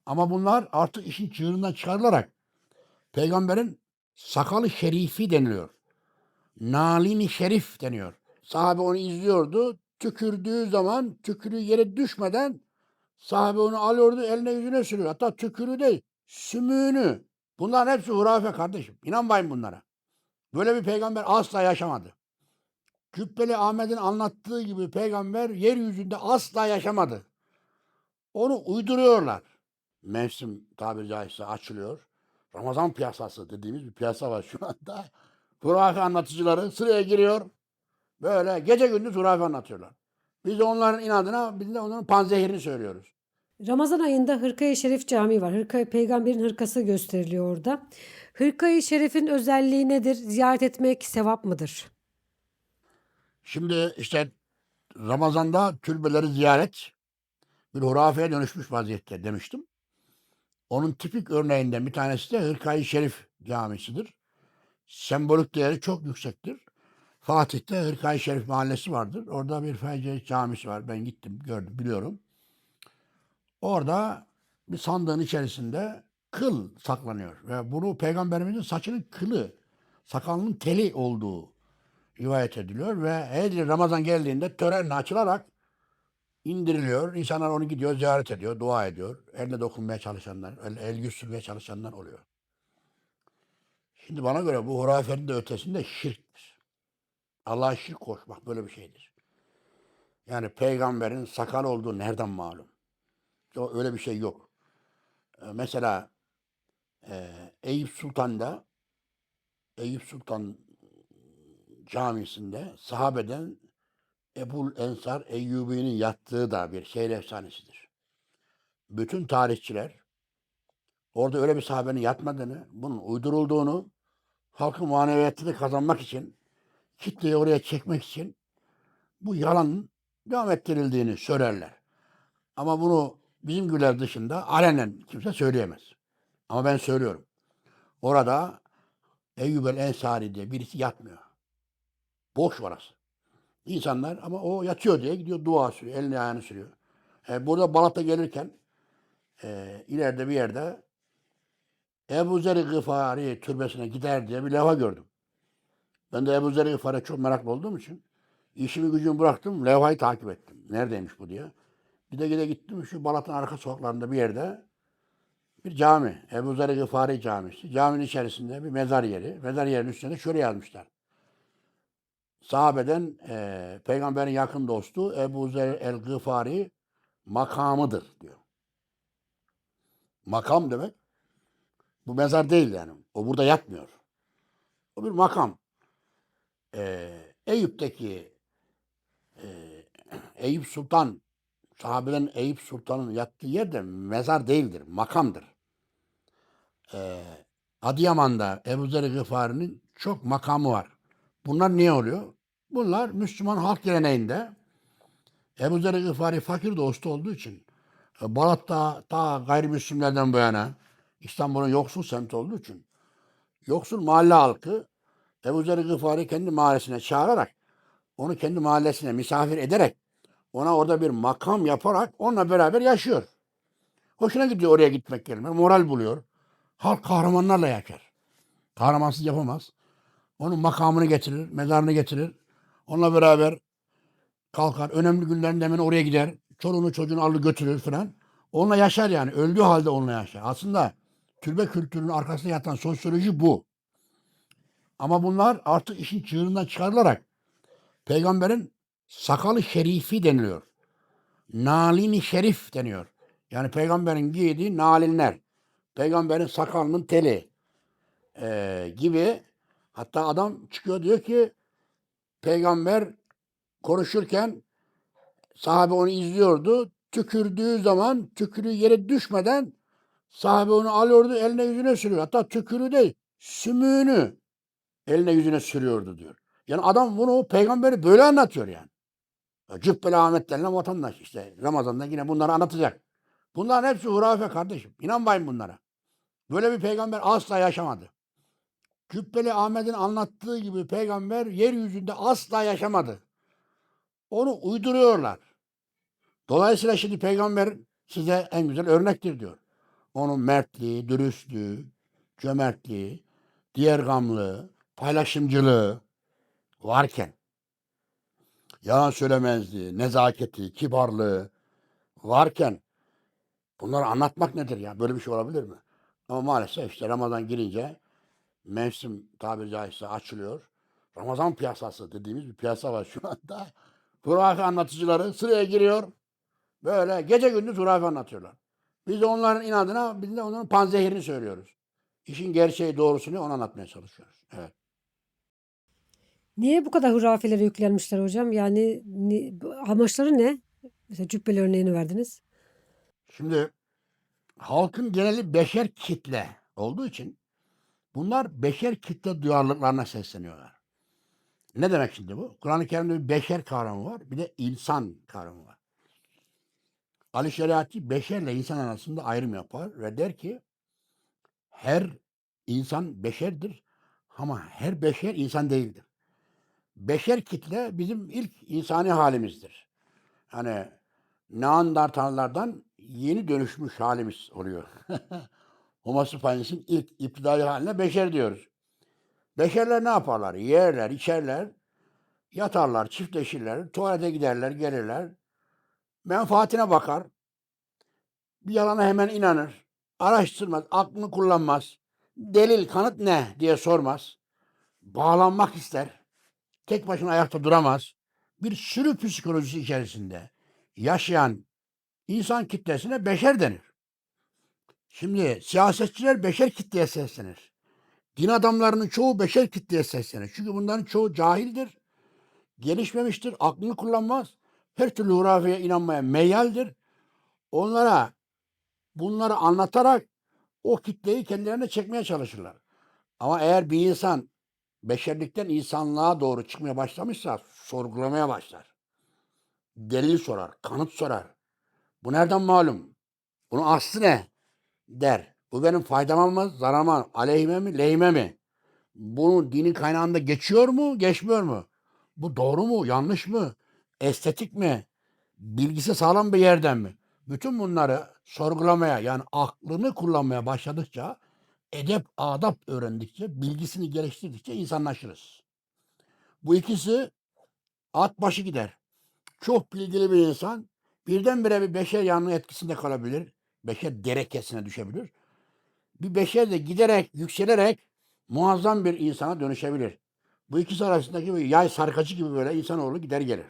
Ama bunlar artık işin çığırından çıkarılarak peygamberin sakalı şerifi deniliyor. Nalini şerif deniyor. Sahabe onu izliyordu. Tükürdüğü zaman tükürüğü yere düşmeden sahabe onu alıyordu, eline yüzüne sürüyor. Hatta tükürüğü değil, sümüğünü. Bunların hepsi hurafe kardeşim. İnanmayın bunlara. Böyle bir peygamber asla yaşamadı. Cübbeli Ahmet'in anlattığı gibi peygamber yeryüzünde asla yaşamadı. Onu uyduruyorlar. Mevsim tabiri caizse açılıyor. Ramazan piyasası dediğimiz bir piyasa var şu anda. Hurafe anlatıcıları sıraya giriyor. Böyle gece gündüz hurafe anlatıyorlar. Biz de onların inadına, biz de onların panzehirini söylüyoruz. Ramazan ayında Hırkaya Şerif Camii var. Peygamberin hırkası gösteriliyor orada. Hırkayı Şerif'in özelliği nedir? Ziyaret etmek sevap mıdır? Şimdi işte Ramazan'da türbeleri ziyaret bir hurafeye dönüşmüş vaziyette demiştim. Onun tipik örneğinden bir tanesi de Hırkayı Şerif Camisi'dir. Sembolik değeri çok yüksektir. Fatih'te Hırkayı Şerif Mahallesi vardır. Orada bir Feyce Camisi var. Ben gittim, gördüm, biliyorum. Orada bir sandığın içerisinde kıl saklanıyor. Ve bunu Peygamberimizin saçının kılı, sakalının teli olduğu rivayet ediliyor. Ve her Ramazan geldiğinde törenle açılarak indiriliyor. İnsanlar onu gidiyor, ziyaret ediyor, dua ediyor. Elle dokunmaya çalışanlar, el yüz sürmeye çalışanlar oluyor. Şimdi bana göre bu hurafenin de ötesinde şirktir. Allah'a şirk koşmak böyle bir şeydir. Yani peygamberin sakal olduğu nereden malum? Öyle bir şey yok. Mesela Eyüp Sultan'da, Eyüp Sultan Camisi'nde sahabeden Ebul Ensar Eyyubi'nin yattığı da bir şehir efsanesidir. Bütün tarihçiler orada öyle bir sahabenin yatmadığını, bunun uydurulduğunu, halkın maneviyatını kazanmak için, kitleyi oraya çekmek için bu yalanın devam ettirildiğini söylerler. Ama bunu bizim gibiler dışında alenen kimse söyleyemez. Ama ben söylüyorum. Orada Eyyub el Ensari diye birisi yatmıyor. Boş orası. İnsanlar ama o yatıyor diye gidiyor dua sürüyor. Elini ayağını sürüyor. Burada Balat'a gelirken ileride bir yerde Ebu Zer-i Gıfari türbesine gider diye bir levha gördüm. Ben de Ebu Zer-i Gıfari'ye çok meraklı olduğum için işimi gücümü bıraktım. Levhayı takip ettim. Neredeymiş bu diye. Gide gittim şu Balat'ın arka sokaklarında bir yerde bir cami. Ebu Zer-i Gıfari Camisi. Caminin içerisinde bir mezar yeri. Mezar yerinin üstünde şöyle yazmışlar. Sahabeden peygamberin yakın dostu Ebu Zer el-Gıfari makamıdır diyor. Makam demek bu mezar değil yani. O burada yatmıyor. O bir makam. Eyüp'teki e, Eyüp Sultan sahabeden Eyüp Sultan'ın yattığı yer de mezar değildir. Makamdır. E, Adıyaman'da Ebu Zer Gıfari'nin çok makamı var. Bunlar niye oluyor? Bunlar Müslüman halk geleneğinde Ebu Zer Gıfari fakir dostu olduğu için Balat'ta ta gayrimüslimlerden bu yana İstanbul'un yoksul semti olduğu için yoksul mahalle halkı Ebu Zer Gıfari kendi mahallesine çağırarak onu kendi mahallesine misafir ederek ona orada bir makam yaparak onunla beraber yaşıyor. Hoşuna gidiyor oraya gitmek yerine. Moral buluyor. Halk kahramanlarla yaşar. Kahramansız yapamaz. Onun makamını getirir, mezarını getirir. Onunla beraber kalkar. Önemli günlerinde hemen oraya gider. Çoluğunu çocuğunu alır götürür falan. Onunla yaşar yani. Öldüğü halde onunla yaşar. Aslında türbe kültürünün arkasında yatan sosyoloji bu. Ama bunlar artık işin çığırından çıkarılarak peygamberin sakalı şerifi deniliyor. Nalini şerif deniyor. Yani peygamberin giydiği nalinler. Peygamberin sakalının teli gibi. Hatta adam çıkıyor diyor ki peygamber konuşurken sahabe onu izliyordu. Tükürdüğü zaman tükürüğü yere düşmeden sahabe onu alıyordu, eline yüzüne sürüyor. Hatta tükürüğü değil, sümüğünü eline yüzüne sürüyordu diyor. Yani adam bunu peygamberi böyle anlatıyor yani. Cübbeli Ahmet denilen vatandaş işte Ramazan'da yine bunları anlatacak. Bunların hepsi hurafe kardeşim. İnanmayın bunlara. Böyle bir peygamber asla yaşamadı. Cübbeli Ahmet'in anlattığı gibi peygamber yeryüzünde asla yaşamadı. Onu uyduruyorlar. Dolayısıyla şimdi peygamber size en güzel örnektir diyor. onun mertliği, dürüstlüğü, cömertliği, diğergamlığı, paylaşımcılığı varken, yalan söylemezliği, nezaketi, kibarlığı varken bunları anlatmak nedir ya? Böyle bir şey olabilir mi? Ama maalesef işte Ramazan girince mevsim tabiri caizse açılıyor. Ramazan piyasası dediğimiz bir piyasa var şu anda. Hurafe anlatıcıları sıraya giriyor. Böyle gece gündüz hurafe anlatıyorlar. Biz de onların inadına, biz de onların panzehirini söylüyoruz. İşin gerçeği doğrusunu onu anlatmaya çalışıyoruz. Evet. Niye bu kadar hurafelere yüklenmişler hocam? Yani amaçları ne? Mesela cübbeli örneğini verdiniz. Şimdi halkın geneli beşer kitle olduğu için bunlar beşer kitle duyarlılıklarına sesleniyorlar. Ne demek şimdi bu? Kur'an-ı Kerim'de bir beşer kavramı var, bir de insan kavramı var. Ali Şeriatçı beşerle insan arasında ayrım yapar ve der ki her insan beşerdir ama her beşer insan değildir. Beşer kitle bizim ilk insani halimizdir. Hani Neandertallardan yeni dönüşmüş halimiz oluyor. Homo sapiens'in ilk iptidai haline beşer diyoruz. Beşerler ne yaparlar? Yerler, içerler, yatarlar, çiftleşirler, tuvalete giderler, gelirler. Menfaatine bakar. Bir yalana hemen inanır. Araştırmaz, aklını kullanmaz. Delil, kanıt ne diye sormaz. Bağlanmak ister. Tek başına ayakta duramaz. Bir sürü psikolojisi içerisinde yaşayan insan kitlesine beşer denir. Şimdi siyasetçiler beşer kitleye seslenir. Din adamlarının çoğu beşer kitleye seslenir. Çünkü bunların çoğu cahildir, gelişmemiştir, aklını kullanmaz. Her türlü hurafeye inanmaya meyyaldir. Onlara bunları anlatarak o kitleyi kendilerine çekmeye çalışırlar. Ama eğer bir insan beşerlikten insanlığa doğru çıkmaya başlamışsa sorgulamaya başlar. Delil sorar, kanıt sorar. Bu nereden malum? Bunun aslı ne? Der. Bu benim faydama mı, zararıma mı, aleyhime mi, lehime mi? Bunun dinin kaynağında geçiyor mu, geçmiyor mu? Bu doğru mu, yanlış mı? Estetik mi? Bilgisi sağlam bir yerden mi? Bütün bunları sorgulamaya yani aklını kullanmaya başladıkça, edep, adap öğrendikçe, bilgisini geliştirdikçe insanlaşırız. Bu ikisi at başı gider. Çok bilgili bir insan birdenbire bir beşer yanlığı etkisinde kalabilir. Beşer derekesine düşebilir. Bir beşer de giderek, yükselerek muazzam bir insana dönüşebilir. Bu ikisi arasındaki bir yay sarkacı gibi böyle insanoğlu gider gelir.